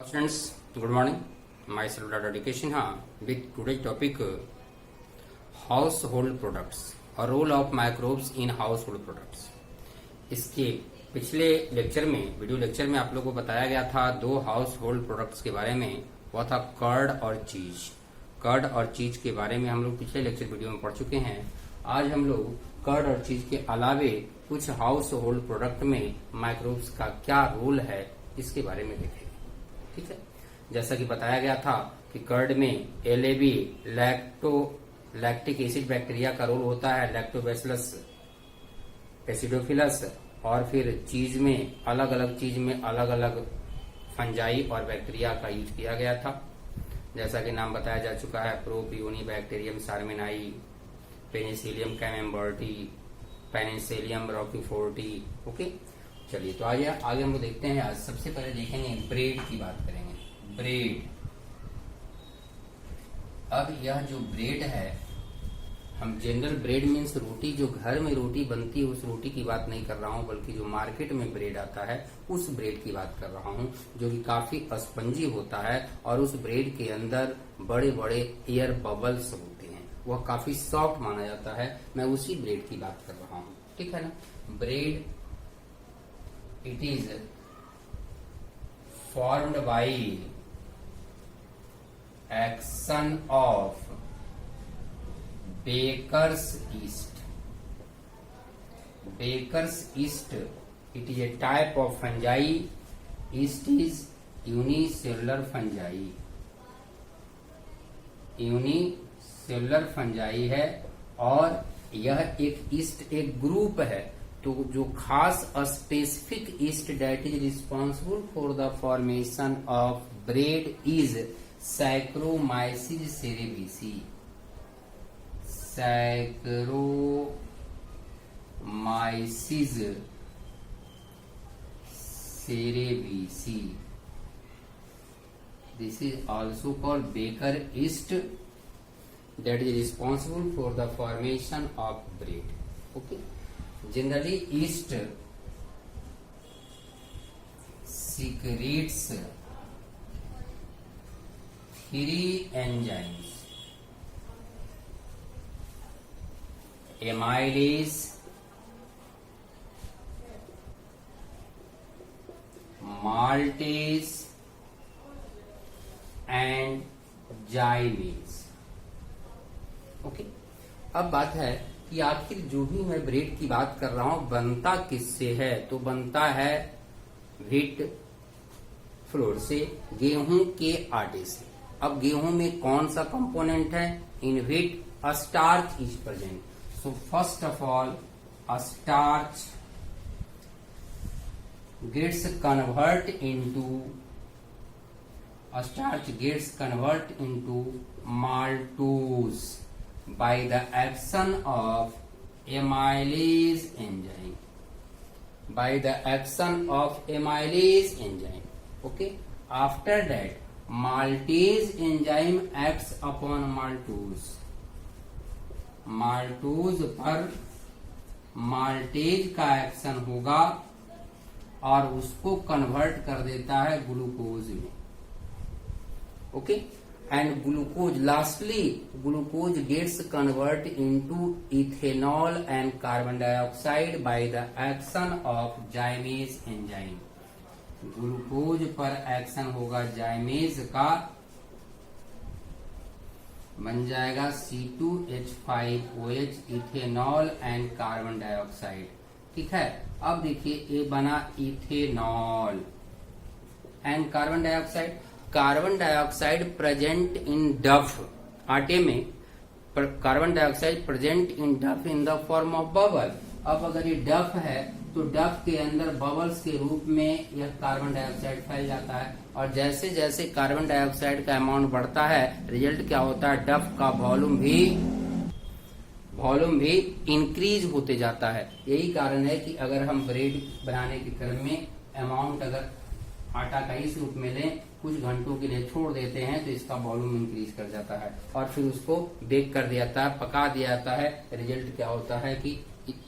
Students, good morning. Myself Dr. Education with today's topic household products और role of microbes in household products. इसके पिछले lecture में video lecture में आप लोगों को बताया गया था दो हाउस होल्ड प्रोडक्ट्स के बारे में, वह था कर्ड और चीज। कर्ड और चीज के बारे में हम लोग पिछले लेक्चर वीडियो में पढ़ चुके हैं। आज हम लोग कर्ड और चीज के अलावे कुछ हाउस होल्ड प्रोडक्ट में माइक्रोब्स का क्या रोल है इसके बारे में देखेंगे। ठीक है, जैसा कि बताया गया था कि कर्ड में एलएबी लैक्टिक एसिड बैक्टीरिया का रोल होता है, लैक्टोबैसिलस एसिडोफिलस, और फिर चीज में अलग अलग चीज में अलग अलग फंजाई और बैक्टीरिया का यूज किया गया था। जैसा कि नाम बताया जा चुका है, propionibacterium shermanii, penicillium camemberti, penicillium roqueforti. Okay, चलिए तो आगे हम लोग देखते हैं। आज सबसे पहले देखेंगे ब्रेड की बात करेंगे। ब्रेड, अब यह जो ब्रेड है, हम जनरल ब्रेड मीन्स रोटी, जो घर में रोटी बनती है उस रोटी की बात नहीं कर रहा हूं, बल्कि जो मार्केट में ब्रेड आता है उस ब्रेड की बात कर रहा हूं, जो कि काफी स्पंजी होता है और उस ब्रेड के अंदर बड़े बड़े एयर बबल्स होते हैं, वह काफी सॉफ्ट माना जाता है। मैं उसी ब्रेड की बात कर रहा हूं, ठीक है ना। Bread it is formed by action of baker's yeast. Baker's yeast, it is a type of fungi. Yeast is unicellular fungi. Unicellular fungi है और यह एक ईस्ट एक ग्रुप है। तो जो खास specific yeast that is responsible for the formation of bread is Saccharomyces cerevisiae. Saccharomyces cerevisiae, this is also called baker yeast that is responsible for the formation of bread. Okay, generally yeast secretes three enzymes: amylase, maltase and zymase. Okay, अब बात है कि आखिर जो भी मैं bread की बात कर रहा हूं बनता किससे है, तो बनता है व्हीट फ्लोर से, गेहूं के आटे से। अब गेहूं में कौन सा कंपोनेंट है? In wheat starch is present. So first of all starch gets convert into maltose by the action of amylase enzyme. Okay, after that maltase enzyme acts upon maltose पर माल्टेज का एक्शन होगा और उसको convert कर देता है glucose में। Okay, and glucose gets converted into ethanol and carbon dioxide by the action of zymase enzyme. Glucose पर एक्शन होगा जाइमेज का, बन जाएगा C2H5OH, ethanol and carbon dioxide. ठीक है, अब देखिए ये बना ethanol and carbon dioxide. Carbon dioxide present in डफ, आटे में कार्बन डाइऑक्साइड प्रेजेंट इन डफ in the form of bubble. अब अगर ये डफ है तो डफ के अंदर बबल्स के रूप में यह कार्बन डाइऑक्साइड फैल जाता है, और जैसे जैसे कार्बन डाइऑक्साइड का अमाउंट बढ़ता है, रिजल्ट क्या होता है? डफ का वॉल्यूम भी इंक्रीज होते जाता है। यही कारण है कि अगर हम ब्रेड बनाने के क्रम में अमाउंट अगर आटा का इस रूप में लें, कुछ घंटों के लिए छोड़ देते हैं तो इसका वॉल्यूम इंक्रीज कर जाता है और फिर उसको बेक कर दिया जाता है, पका दिया जाता है। रिजल्ट क्या होता है कि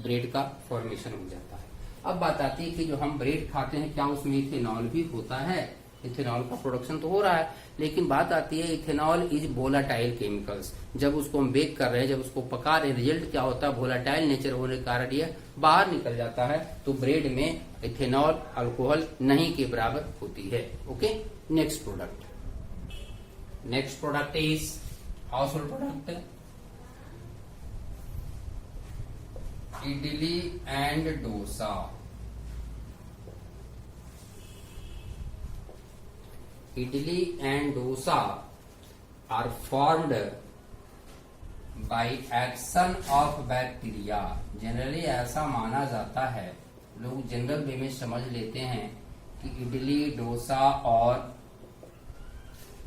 ब्रेड का फॉर्मेशन हो जाता है। अब बात आती है कि जो हम ब्रेड खाते हैं क्या उसमें इथेनॉल भी होता है? इथेनॉल का प्रोडक्शन तो हो रहा है, लेकिन बात आती है इथेनॉल इज वोलाटाइल केमिकल्स। जब उसको हम बेक कर रहे हैं, जब उसको पका रहे हैं, रिजल्ट क्या होता है, वोलाटाइल नेचर होने के कारण ये बाहर निकल जाता है। तो ब्रेड में इथेनॉल अल्कोहल नहीं के बराबर होती है। Okay, next product is household product, idli and dosa. Idli and dosa are formed by action of bacteria। Generally ऐसा माना जाता है, लोग जनरल वे में समझ लेते हैं कि इडली डोसा और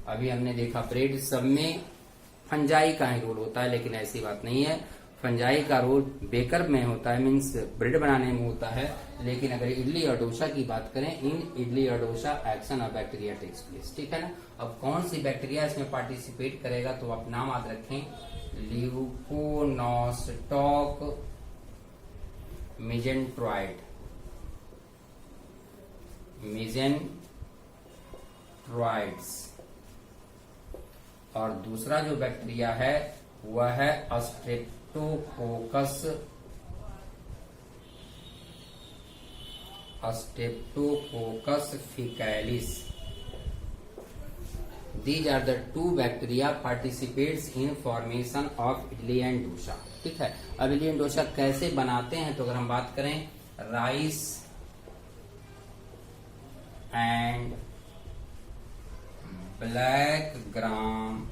अभी हमने देखा ब्रेड, सब में फंजाई का ही रोल होता है, लेकिन ऐसी बात नहीं है। फंजाई का रोल बेकर में होता है, मीन्स ब्रेड बनाने में होता है। लेकिन अगर इडली और डोसा की बात करें, इन इडली और dosa action of bacteria takes place. ठीक है ना। अब कौन सी बैक्टीरिया इसमें पार्टिसिपेट करेगा, तो आप नाम याद रखें, ल्यूकोनोस्टॉक मिजेंट्रॉइड्स। और दूसरा जो बैक्टीरिया है वह है streptococcus faecalis. These are the two bacteria participates in formation of idli and dosa. ठीक है। अब इडली एंड डोसा कैसे बनाते हैं, तो अगर हम बात करें, rice and black gram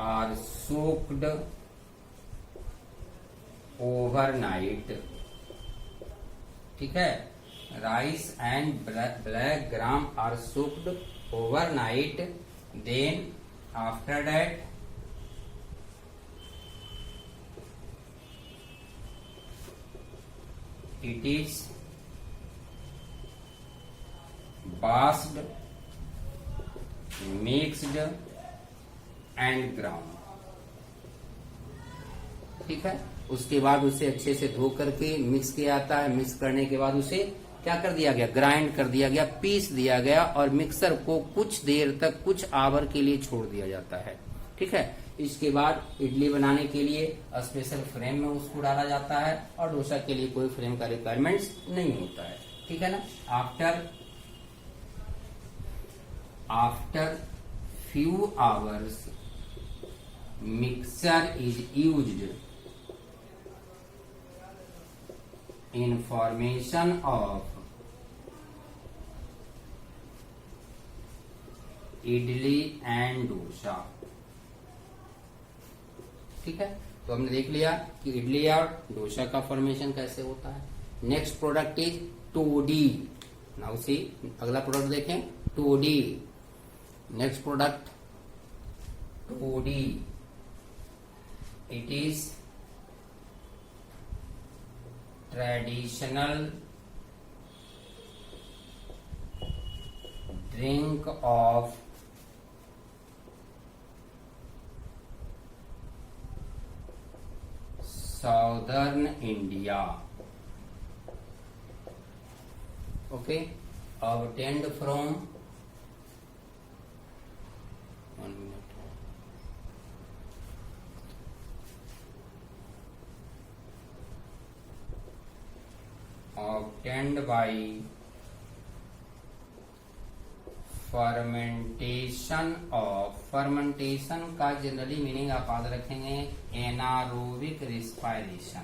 are soaked overnight. ठीक है। Rice and black gram are soaked overnight, then after that it is washed, mixed and ground। ठीक है। उसके बाद उसे अच्छे से धो करके मिक्स किया जाता है। मिक्स करने के बाद उसे क्या कर दिया गया, ग्राइंड कर दिया गया, पीस दिया गया, और मिक्सर को कुछ देर तक, कुछ आवर के लिए छोड़ दिया जाता है। ठीक है। इसके बाद इडली बनाने के लिए स्पेशल फ्रेम में उसको डाला जाता है, और डोसा के लिए कोई फ्रेम का रिक्वायरमेंट्स नहीं होता है। ठीक है ना। After few hours mixer is used in formation of idli and dosa. ठीक है। तो हमने देख लिया कि इडली और डोसा का फॉर्मेशन कैसे होता है। Next product is toddy. Now see, अगला प्रोडक्ट देखें, toddy. Next product toddy, it is traditional drink of southern India, okay, obtained from, one minute, obtained by fermentation of, fermentation का जनरली मीनिंग आप याद रखेंगे, anaerobic respiration,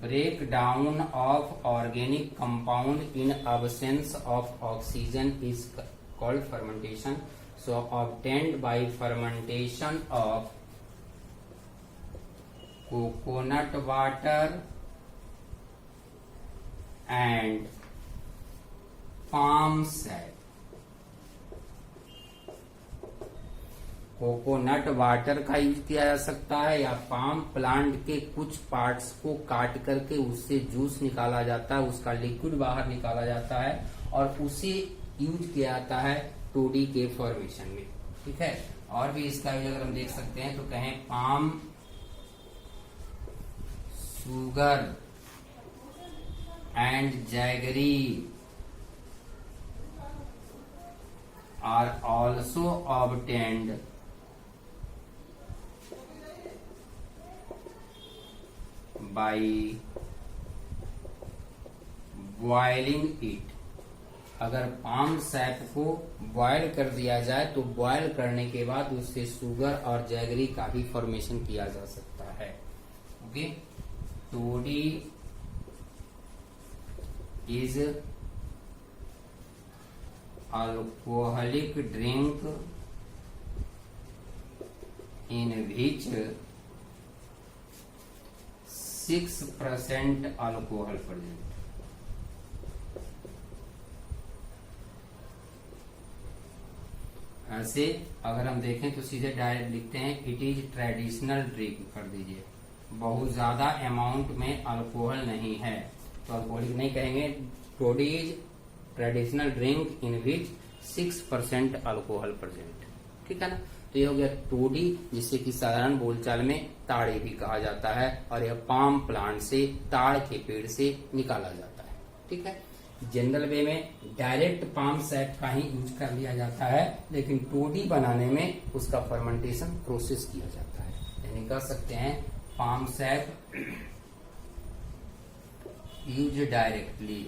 break down of organic compound in absence of oxygen is called fermentation। so obtained by fermentation of coconut water and palm sap। Coconut water का use किया जा सकता है, या पाम प्लांट के कुछ पार्ट्स को काट करके उससे जूस निकाला जाता है, उसका लिक्विड बाहर निकाला जाता है, और उसे यूज किया जाता है टोडी के फॉर्मेशन में। ठीक है। और भी इसका यूज अगर हम देख सकते हैं तो कहें, palm sugar and jaggery are also obtained by boiling it। अगर पाम सैप को बॉयल कर दिया जाए तो बॉयल करने के बाद उससे शुगर और जैगरी का भी फॉर्मेशन किया जा सकता है। Okay, toddy is alcoholic drink in which 6% alcohol present. ऐसे अगर हम देखें तो सीधे डायरेक्ट लिखते हैं इट इज ट्रेडिशनल ड्रिंक कर दीजिए। बहुत ज्यादा अमाउंट में अल्कोहल नहीं है तो अल्कोहलिक नहीं कहेंगे। Toddy is traditional drink in which 6% alcohol present. ठीक है ना, तो ये हो गया टोडी, जिसे कि साधारण बोलचाल में ताड़ी भी कहा जाता है और यह पाम प्लांट से, ताड़ के पेड़ से निकाला जाता है। ठीक है, जनरल वे में डायरेक्ट पाम सैप का ही यूज कर लिया जाता है, लेकिन टोडी बनाने में उसका फर्मेंटेशन प्रोसेस किया जाता है। यानी कह सकते हैं पाम सैप यूज डायरेक्टली।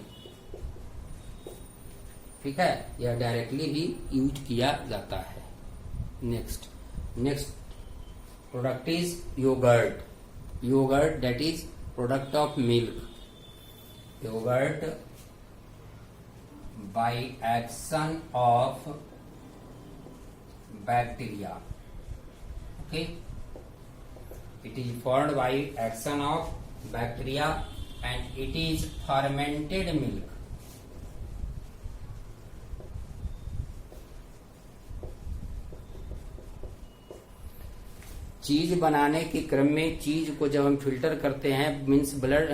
ठीक है, यह डायरेक्टली भी यूज किया जाता है। Next product is yogurt. Yogurt that is product of milk. Yogurt by action of bacteria। Okay, it is formed by action of bacteria and it is fermented milk। चीज बनाने के क्रम में चीज को जब हम फिल्टर करते हैं, मीन्स ब्लड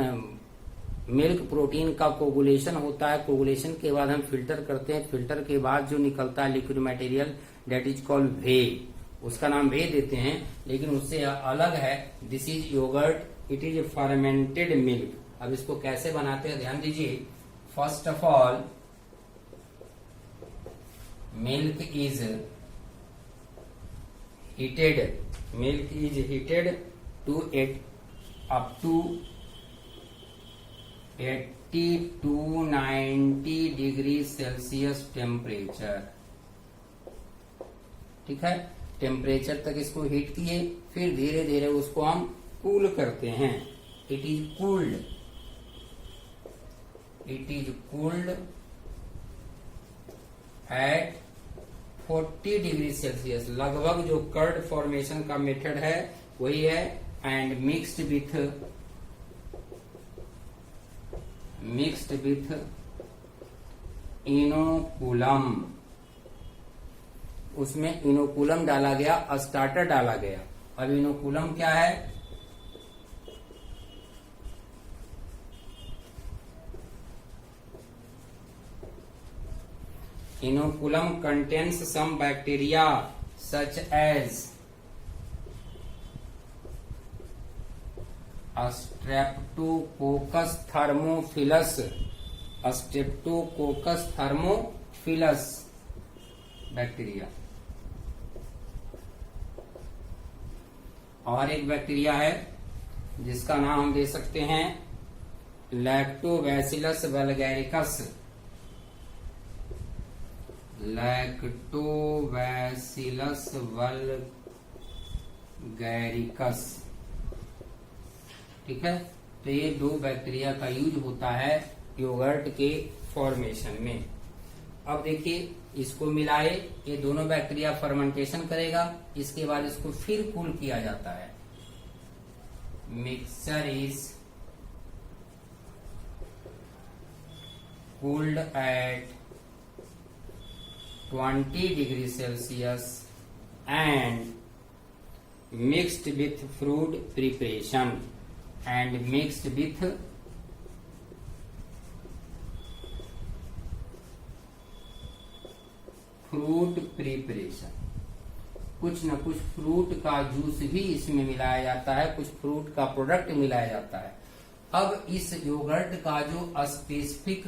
मिल्क प्रोटीन का कोगुलेशन होता है। कोगुलेशन के बाद हम फिल्टर करते हैं। फिल्टर के बाद जो निकलता है liquid material that is called whey, उसका नाम वे देते हैं, लेकिन उससे अलग है। This is yogurt, it is fermented milk. अब इसको कैसे बनाते हैं ध्यान दीजिए। First of all milk is heated, milk is heated to up to 80 to 90 degree Celsius temperature. ठीक है, टेम्परेचर तक इसको हीट किए, फिर धीरे धीरे उसको हम कूल करते हैं। It is cooled, it is cooled at 40 degree Celsius. लगभग जो कर्ड फॉर्मेशन का मेथड है वही है। एंड मिक्स्ड विथ इनोकुलम, उसमें इनोकुलम डाला गया, स्टार्टर डाला गया। अब इनोकुलम क्या है? Inoculum contains some bacteria such as streptococcus thermophilus, streptococcus thermophilus bacteria. और एक बैक्टीरिया है जिसका नाम हम दे सकते हैं लैक्टोबैसिलस वल्गैरिकस। लैक्टोबैसिलस वल्गैरिकस। ठीक है, तो ये दो बैक्टीरिया का यूज होता है योगर्ट के फॉर्मेशन में। अब देखिए इसको मिलाए, ये दोनों बैक्टीरिया फर्मेंटेशन करेगा, इसके बाद इसको फिर कूल किया जाता है। Mixture is cooled at 20 degree Celsius and mixed with fruit preparation and mixed with fruit preparation. कुछ न कुछ फ्रूट का जूस भी इसमें मिलाया जाता है, कुछ फ्रूट का प्रोडक्ट मिलाया जाता है। अब इस योगर्ट का जो स्पेसिफिक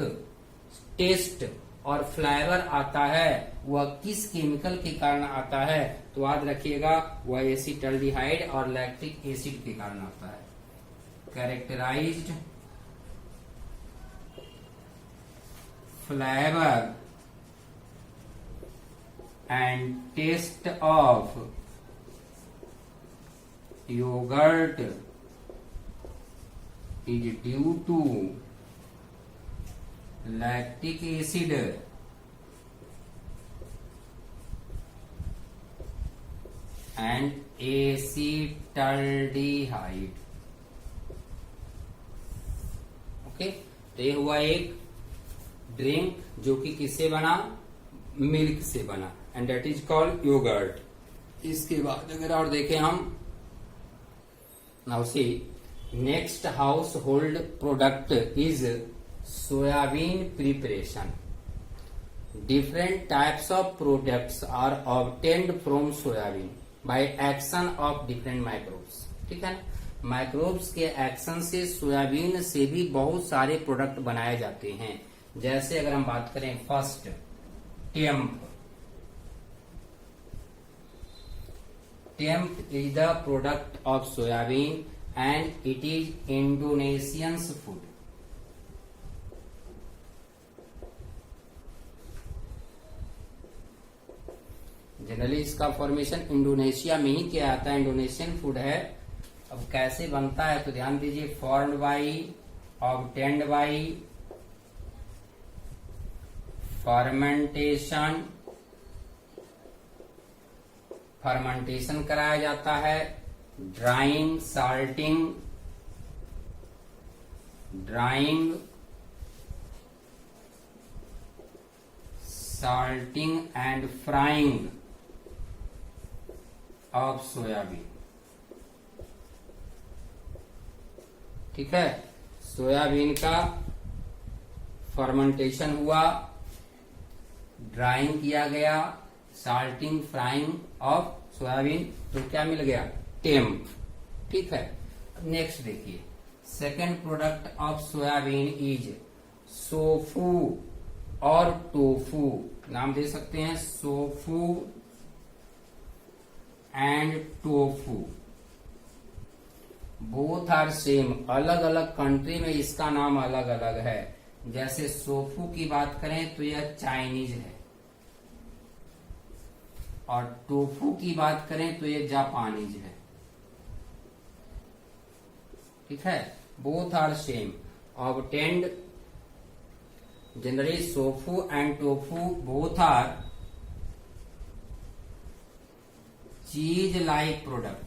टेस्ट और फ्लेवर आता है वह किस केमिकल के कारण आता है, तो याद रखिएगा वह एसिटल्डिहाइड और लैक्टिक एसिड के कारण आता है। Characterized flavour and taste of yogurt is due to lactic acid and acetaldehyde। Okay, तो ये हुआ एक ड्रिंक जो कि किससे बना, मिल्क से बना, and that is called yogurt. इसके बाद अगर और देखें हम, now see next household product is soybean preparation. Different types of products are obtained from soybean by action of different microbes. ठीक है ना, माइक्रोब्स के एक्शन से सोयाबीन से भी बहुत सारे प्रोडक्ट बनाए जाते हैं। जैसे अगर हम बात करें first, temp. Temp is the product of soybean and it is Indonesian's food। Generally इसका फॉर्मेशन इंडोनेशिया में ही किया जाता है, इंडोनेशियन फूड है। अब कैसे बनता है तो ध्यान दीजिए, formed by, obtained by, fermentation, fermentation कराया जाता है, drawing, salting, and frying of soybean. ठीक है, सोयाबीन का फर्मेंटेशन हुआ, ड्राइंग किया गया, साल्टिंग, फ्राइंग ऑफ सोयाबीन, तो क्या मिल गया, टेम्प। ठीक है, नेक्स्ट देखिए, second product of soybean is sofu और टोफू। नाम दे सकते हैं sofu and tofu. Both are same, अलग अलग कंट्री में इसका नाम अलग अलग है। जैसे सोफू की बात करें तो यह चाइनीज है, और टोफू की बात करें तो यह जापानीज है। ठीक है, both are same, obtained generally sofu and tofu both are cheese like product.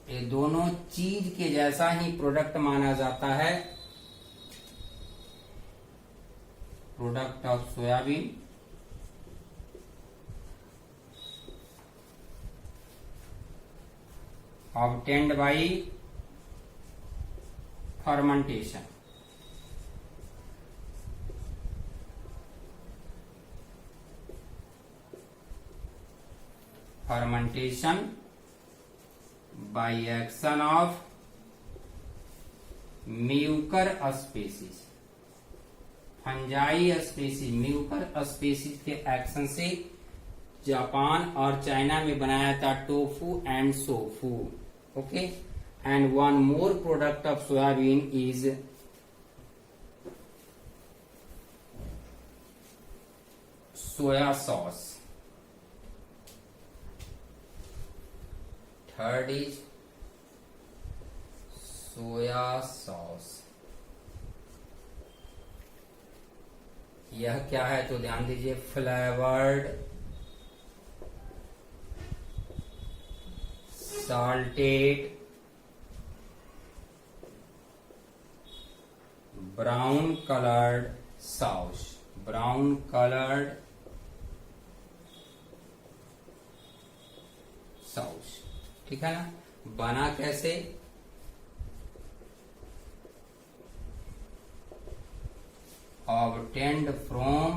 ये दोनों चीज के जैसा ही प्रोडक्ट माना जाता है, product of soybean. Obtained by fermentation. Fermentation by action of mucor species, fungi species, mucor species के एक्शन से जापान और चाइना में बनाया था tofu and sofu. Okay, and one more product of soybean is soya sauce। Third is soya sauce। यह क्या है तो ध्यान दीजिए, flavoured, salted, brown colored sauce, brown colored sauce। ठीक है ना, बना कैसे, obtained from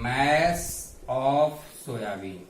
mass of soybean।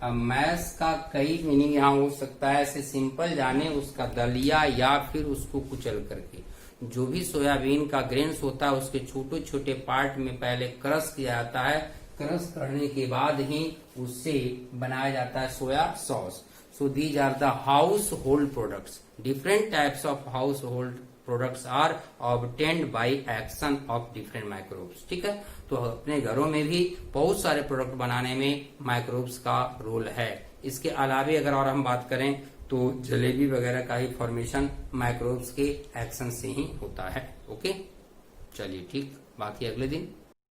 अब मैश का कई मीनिंग यहाँ हो सकता है, ऐसे सिंपल जाने उसका दलिया या फिर उसको कुचल करके। जो भी सोयाबीन का ग्रेन्स होता है उसके छोटे छोटे पार्ट में पहले क्रश किया जाता है, क्रश करने के बाद ही उससे बनाया जाता है soya sauce. So these are the household products. Different types of household products are obtained by action of different microbes. ठीक है, तो अपने घरों में भी बहुत सारे प्रोडक्ट बनाने में माइक्रोब्स का रोल है। इसके अलावे अगर और हम बात करें तो जलेबी वगैरह का ही फॉर्मेशन माइक्रोब्स के एक्शन से ही होता है। ओके, चलिए ठीक, बाकी अगले दिन।